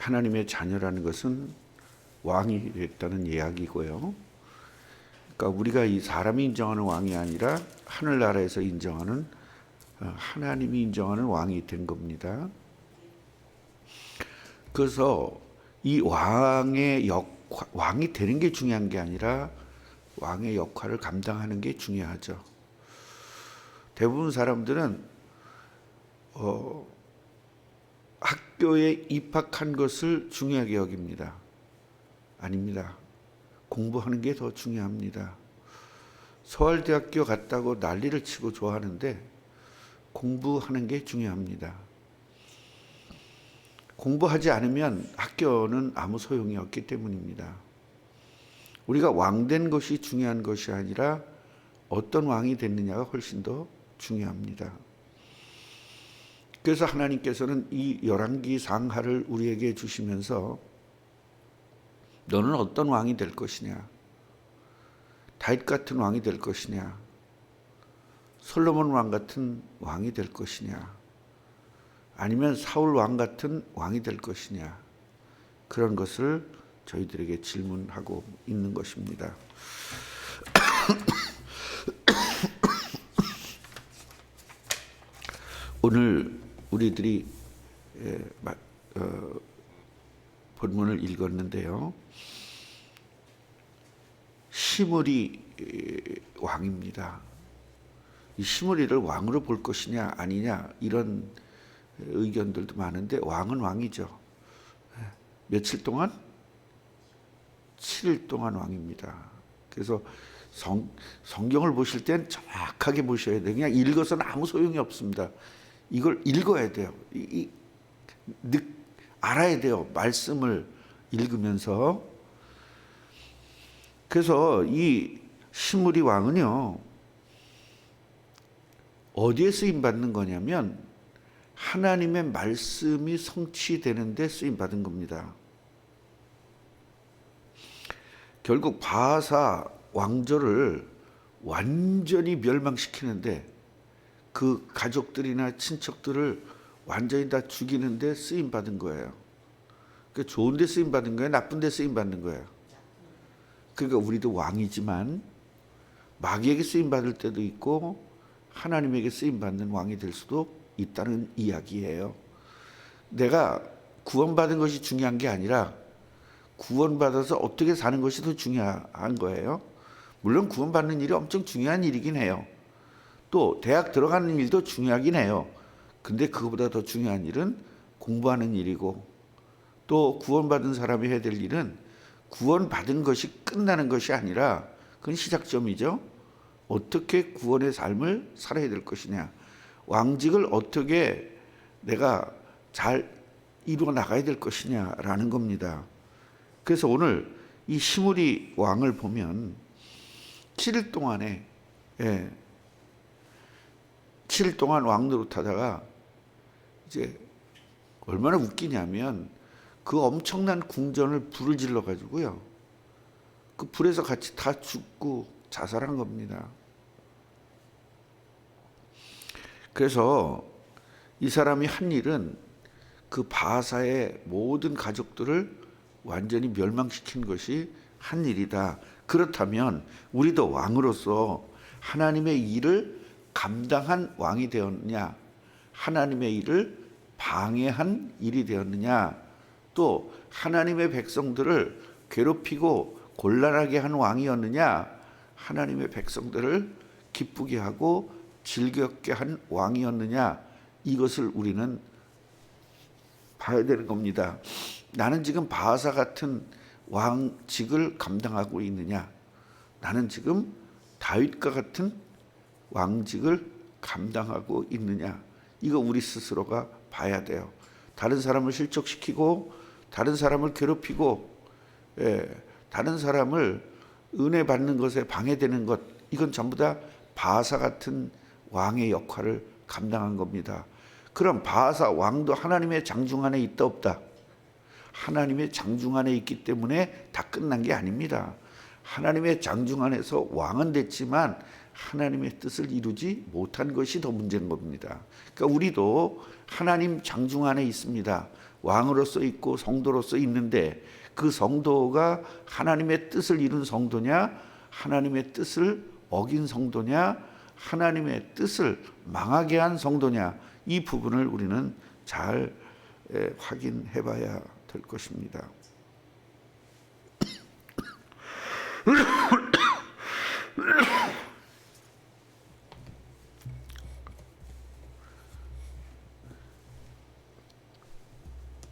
하나님의 자녀라는 것은 왕이 됐다는 이야기고요. 그러니까 우리가 이 사람이 인정하는 왕이 아니라 하늘나라에서 인정하는 하나님이 인정하는 왕이 된 겁니다. 그래서 이 왕이 되는 게 중요한 게 아니라 왕의 역할을 감당하는 게 중요하죠. 대부분 사람들은 학교에 입학한 것을 중요하게 여깁니다. 아닙니다. 공부하는 게 더 중요합니다. 서울대학교 갔다고 난리를 치고 좋아하는데 공부하는 게 중요합니다. 공부하지 않으면 학교는 아무 소용이 없기 때문입니다. 우리가 왕된 것이 중요한 것이 아니라 어떤 왕이 됐느냐가 훨씬 더 중요합니다. 그래서 하나님께서는 이 열왕기 상하를 우리에게 주시면서 너는 어떤 왕이 될 것이냐? 다윗 같은 왕이 될 것이냐? 솔로몬 왕 같은 왕이 될 것이냐? 아니면 사울 왕 같은 왕이 될 것이냐? 그런 것을 저희들에게 질문하고 있는 것입니다. 오늘 우리들이 본문을 읽었는데요. 시므리 왕입니다. 이 시므리를 왕으로 볼 것이냐 아니냐 이런 의견들도 많은데 왕은 왕이죠. 며칠 동안? 7일 동안 왕입니다. 그래서 성경을 보실 땐 정확하게 보셔야 돼요. 그냥 읽어서는 아무 소용이 없습니다. 이걸 읽어야 돼요. 알아야 돼요. 말씀을 읽으면서. 그래서 이 시므리 왕은요, 어디에 쓰임 받는 거냐면 하나님의 말씀이 성취되는 데 쓰임 받은 겁니다. 결국 바하사 왕조를 완전히 멸망시키는데 그 가족들이나 친척들을 완전히 다 죽이는데 쓰임 받은 거예요. 그러니까 좋은 데 쓰임 받은 거예요? 나쁜 데 쓰임 받는 거예요? 그러니까 우리도 왕이지만 마귀에게 쓰임 받을 때도 있고 하나님에게 쓰임 받는 왕이 될 수도 있다는 이야기예요. 내가 구원받은 것이 중요한 게 아니라 구원받아서 어떻게 사는 것이 더 중요한 거예요. 물론 구원받는 일이 엄청 중요한 일이긴 해요. 또 대학 들어가는 일도 중요하긴 해요. 근데 그거보다 더 중요한 일은 공부하는 일이고, 또 구원받은 사람이 해야 될 일은 구원받은 것이 끝나는 것이 아니라 그건 시작점이죠. 어떻게 구원의 삶을 살아야 될 것이냐, 왕직을 어떻게 내가 잘 이루어 나가야 될 것이냐라는 겁니다. 그래서 오늘 이 시므리 왕을 보면 7일 동안에 7일 동안 왕 노릇하다가 이제 얼마나 웃기냐면 그 엄청난 궁전을 불을 질러 가지고요, 그 불에서 같이 다 죽고 자살한 겁니다. 그래서 이 사람이 한 일은 그 바하사의 모든 가족들을 완전히 멸망시킨 것이 한 일이다. 그렇다면 우리도 왕으로서 하나님의 일을 감당한 왕이 되었느냐, 하나님의 일을 방해한 일이 되었느냐, 또 하나님의 백성들을 괴롭히고 곤란하게 한 왕이었느냐, 하나님의 백성들을 기쁘게 하고 즐겁게 한 왕이었느냐, 이것을 우리는 봐야 되는 겁니다. 나는 지금 바하사 같은 왕직을 감당하고 있느냐, 나는 지금 다윗과 같은 왕직을 감당하고 있느냐, 이거 우리 스스로가 봐야 돼요. 다른 사람을 실족시키고 다른 사람을 괴롭히고 다른 사람을 은혜 받는 것에 방해되는 것, 이건 전부 다 바하사 같은 왕의 역할을 감당한 겁니다. 그럼 바하사 왕도 하나님의 장중 안에 있다 없다? 하나님의 장중 안에 있기 때문에 다 끝난 게 아닙니다. 하나님의 장중 안에서 왕은 됐지만 하나님의 뜻을 이루지 못한 것이 더 문제인 겁니다. 그러니까 우리도 하나님 장중 안에 있습니다. 왕으로서 있고 성도로서 있는데 그 성도가 하나님의 뜻을 이룬 성도냐, 하나님의 뜻을 어긴 성도냐, 하나님의 뜻을 망하게 한 성도냐, 이 부분을 우리는 잘 확인해 봐야 될 것입니다.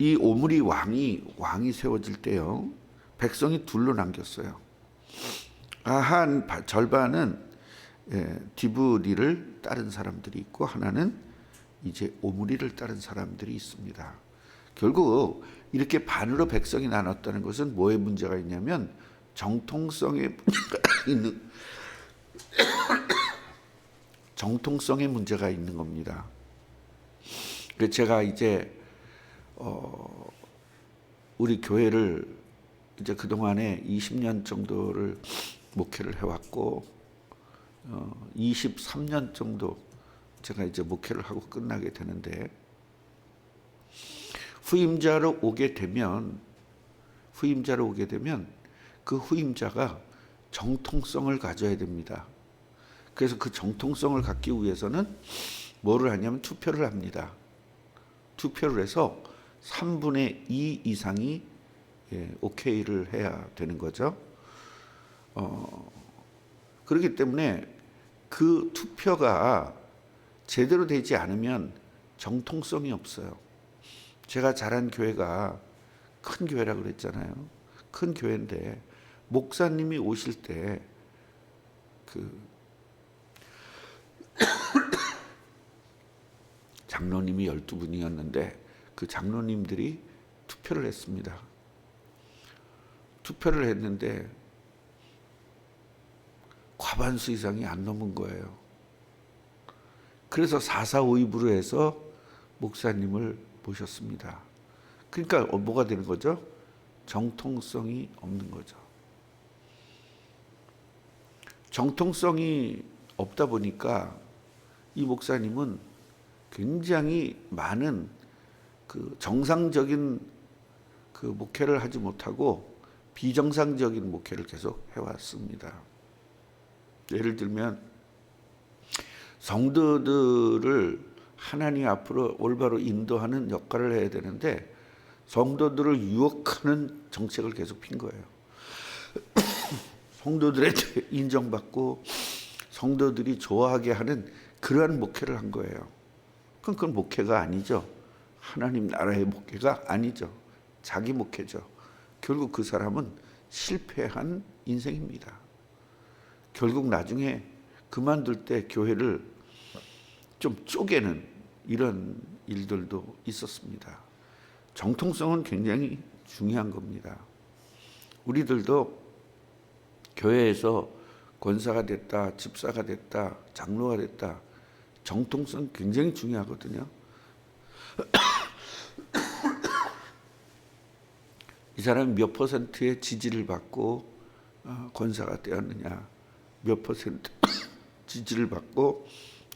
이 오므리 왕이 세워질 때요, 백성이 둘로 남겼어요. 한 절반은 디브리를 따른 사람들이 있고 하나는 이제 오므리를 따른 사람들이 있습니다. 결국 이렇게 반으로 백성이 나눴다는 것은 뭐에 문제가 있냐면 정통성의 문제가 있는 겁니다. 그래서 제가 이제 우리 교회를 이제 그동안에 20년 정도를 목회를 해왔고 23년 정도 제가 이제 목회를 하고 끝나게 되는데, 후임자로 오게 되면 그 후임자가 정통성을 가져야 됩니다. 그래서 그 정통성을 갖기 위해서는 뭐를 하냐면 투표를 합니다. 투표를 해서 3분의 2 이상이 오케이를 해야 되는 거죠. 그렇기 때문에 그 투표가 제대로 되지 않으면 정통성이 없어요. 제가 자란 교회가 큰 교회라고 그랬잖아요. 큰 교회인데 목사님이 오실 때 장로님이 12분이었는데 그 장로님들이 투표를 했습니다. 투표를 했는데 과반수 이상이 안 넘은 거예요. 그래서 4.4.5입으로 해서 목사님을 모셨습니다. 그러니까 뭐가 되는 거죠? 정통성이 없는 거죠. 정통성이 없다 보니까 이 목사님은 굉장히 많은 정상적인 목회를 하지 못하고 비정상적인 목회를 계속 해왔습니다. 예를 들면 성도들을 하나님 앞으로 올바로 인도하는 역할을 해야 되는데 성도들을 유혹하는 정책을 계속 핀 거예요. 성도들한테 인정받고 성도들이 좋아하게 하는 그러한 목회를 한 거예요. 그건 목회가 아니죠. 하나님 나라의 목회가 아니죠. 자기 목회죠. 결국 그 사람은 실패한 인생입니다. 결국 나중에 그만둘 때 교회를 좀 쪼개는 이런 일들도 있었습니다. 정통성은 굉장히 중요한 겁니다. 우리들도 교회에서 권사가 됐다, 집사가 됐다, 장로가 됐다, 정통성 굉장히 중요하거든요. 이 사람이 몇 퍼센트의 지지를 받고 권사가 되었느냐, 몇 퍼센트 지지를 받고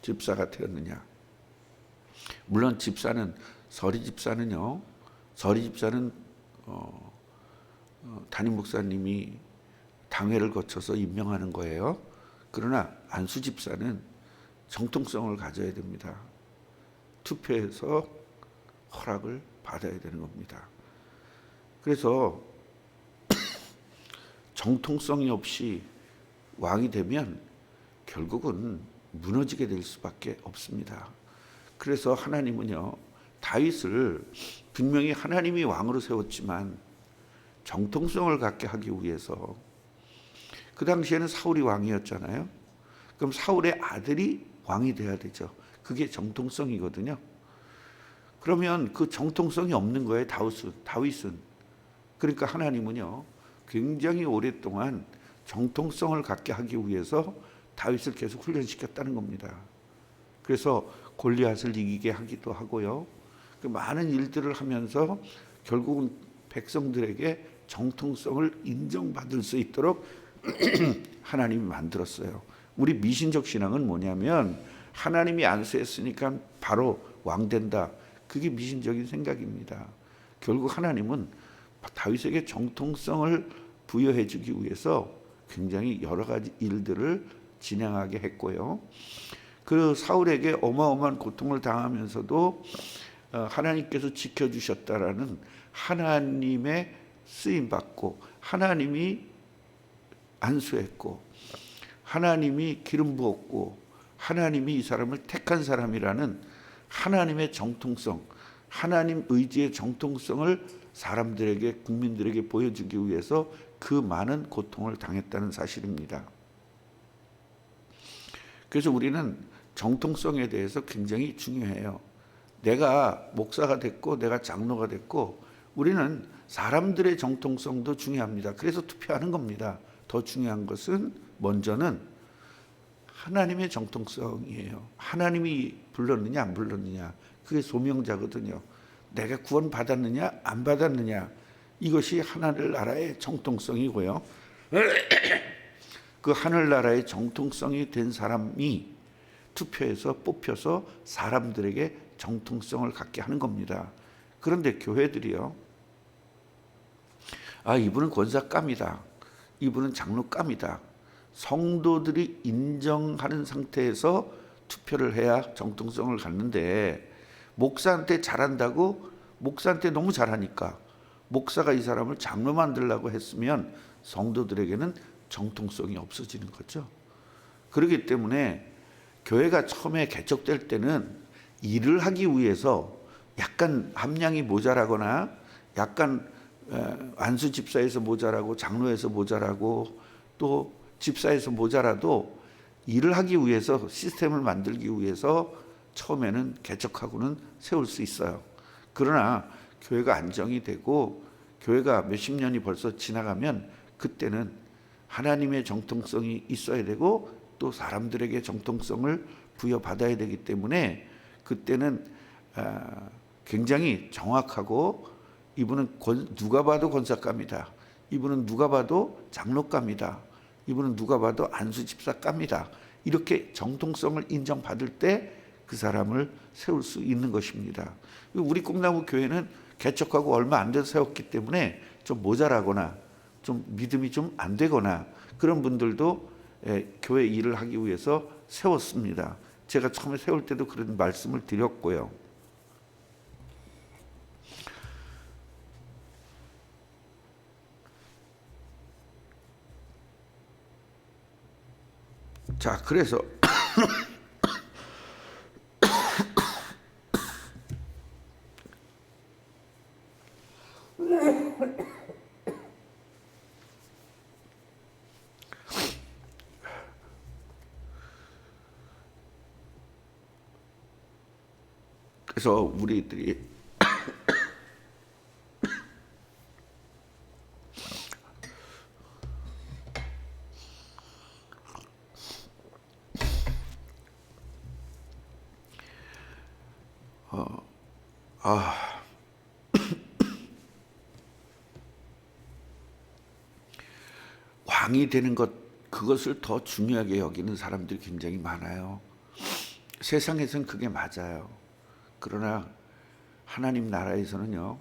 집사가 되었느냐. 물론 서리 집사는 담임 목사님이 당회를 거쳐서 임명하는 거예요. 그러나 안수 집사는 정통성을 가져야 됩니다. 투표해서 허락을 받아야 되는 겁니다. 그래서 정통성이 없이 왕이 되면 결국은 무너지게 될 수밖에 없습니다. 그래서 하나님은요, 다윗을 분명히 하나님이 왕으로 세웠지만 정통성을 갖게 하기 위해서, 그 당시에는 사울이 왕이었잖아요. 그럼 사울의 아들이 왕이 돼야 되죠. 그게 정통성이거든요. 그러면 그 정통성이 없는 거예요, 다윗은. 그러니까 하나님은요, 굉장히 오랫동안 정통성을 갖게 하기 위해서 다윗을 계속 훈련시켰다는 겁니다. 그래서 골리앗을 이기게 하기도 하고요. 그 많은 일들을 하면서 결국은 백성들에게 정통성을 인정받을 수 있도록 하나님이 만들었어요. 우리 미신적 신앙은 뭐냐면 하나님이 안수했으니까 바로 왕 된다. 그게 미신적인 생각입니다. 결국 하나님은 다윗에게 정통성을 부여해 주기 위해서 굉장히 여러 가지 일들을 진행하게 했고요. 그 사울에게 어마어마한 고통을 당하면서도 하나님께서 지켜주셨다라는 하나님의 쓰임받고 하나님이 안수했고 하나님이 기름 부었고 하나님이 이 사람을 택한 사람이라는 하나님의 정통성, 하나님 의지의 정통성을 사람들에게, 국민들에게 보여주기 위해서 그 많은 고통을 당했다는 사실입니다. 그래서 우리는 정통성에 대해서 굉장히 중요해요. 내가 목사가 됐고 내가 장로가 됐고 우리는 사람들의 정통성도 중요합니다. 그래서 투표하는 겁니다. 더 중요한 것은 먼저는 하나님의 정통성이에요. 하나님이 불렀느냐 안 불렀느냐, 그게 소명자거든요. 내가 구원 받았느냐 안 받았느냐, 이것이 하늘나라의 정통성이고요. 그 하늘나라의 정통성이 된 사람이 투표해서 뽑혀서 사람들에게 정통성을 갖게 하는 겁니다. 그런데 교회들이요, 이분은 권사감이다, 이분은 장로감이다, 성도들이 인정하는 상태에서 투표를 해야 정통성을 갖는데, 목사한테 잘한다고, 목사한테 너무 잘하니까 목사가 이 사람을 장로 만들려고 했으면 성도들에게는 정통성이 없어지는 거죠. 그렇기 때문에 교회가 처음에 개척될 때는 일을 하기 위해서 약간 함량이 모자라거나 약간 안수 집사에서 모자라고 장로에서 모자라고 또 집사에서 모자라도 일을 하기 위해서, 시스템을 만들기 위해서 처음에는 개척하고는 세울 수 있어요. 그러나 교회가 안정이 되고 교회가 몇십 년이 벌써 지나가면 그때는 하나님의 정통성이 있어야 되고 또 사람들에게 정통성을 부여받아야 되기 때문에 그때는 굉장히 정확하고, 이분은 누가 봐도 권사감이다, 이분은 누가 봐도 장로감이다, 이분은 누가 봐도 안수집사감이다, 이렇게 정통성을 인정받을 때 그 사람을 세울 수 있는 것입니다. 우리 꿈나무 교회는 개척하고 얼마 안 돼서 세웠기 때문에 좀 모자라거나 좀 믿음이 좀 안 되거나 그런 분들도 교회 일을 하기 위해서 세웠습니다. 제가 처음에 세울 때도 그런 말씀을 드렸고요. 자, 그래서 우리들이 왕이 되는 것, 그것을 더 중요하게 여기는 사람들이 굉장히 많아요. 세상에서는 그게 맞아요. 그러나 하나님 나라에서는요,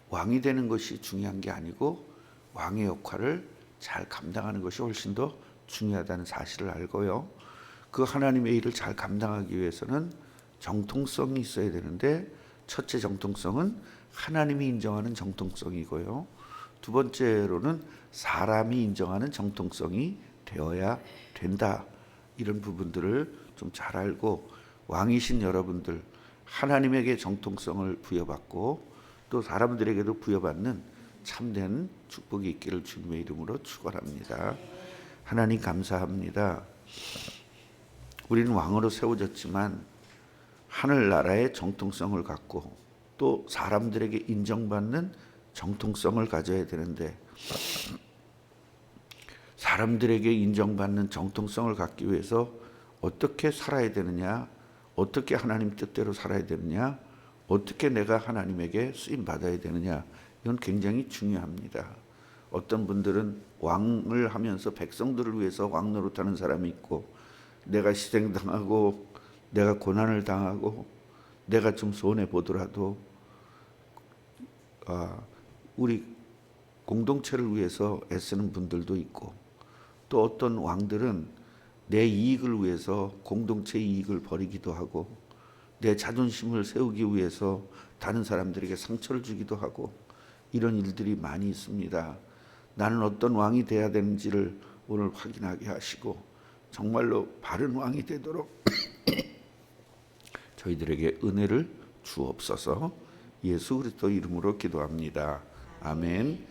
왕이 되는 것이 중요한 게 아니고 왕의 역할을 잘 감당하는 것이 훨씬 더 중요하다는 사실을 알고요. 그 하나님의 일을 잘 감당하기 위해서는 정통성이 있어야 되는데, 첫째 정통성은 하나님이 인정하는 정통성이고요. 두 번째로는 사람이 인정하는 정통성이 되어야 된다. 이런 부분들을 좀 잘 알고 왕이신 여러분들, 하나님에게 정통성을 부여받고 또 사람들에게도 부여받는 참된 축복이 있기를 주님의 이름으로 축원합니다. 하나님 감사합니다. 우리는 왕으로 세워졌지만 하늘나라의 정통성을 갖고 또 사람들에게 인정받는 정통성을 가져야 되는데, 사람들에게 인정받는 정통성을 갖기 위해서 어떻게 살아야 되느냐, 어떻게 하나님 뜻대로 살아야 되느냐, 어떻게 내가 하나님에게 쓰임 받아야 되느냐, 이건 굉장히 중요합니다. 어떤 분들은 왕을 하면서 백성들을 위해서 왕 노릇하는 사람이 있고, 내가 희생당하고 내가 고난을 당하고 내가 좀 손해 보더라도 우리 공동체를 위해서 애쓰는 분들도 있고, 또 어떤 왕들은 내 이익을 위해서 공동체 이익을 버리기도 하고, 내 자존심을 세우기 위해서 다른 사람들에게 상처를 주기도 하고, 이런 일들이 많이 있습니다. 나는 어떤 왕이 돼야 되는지를 오늘 확인하게 하시고 정말로 바른 왕이 되도록 저희들에게 은혜를 주옵소서. 예수 그리스도 이름으로 기도합니다. 아멘.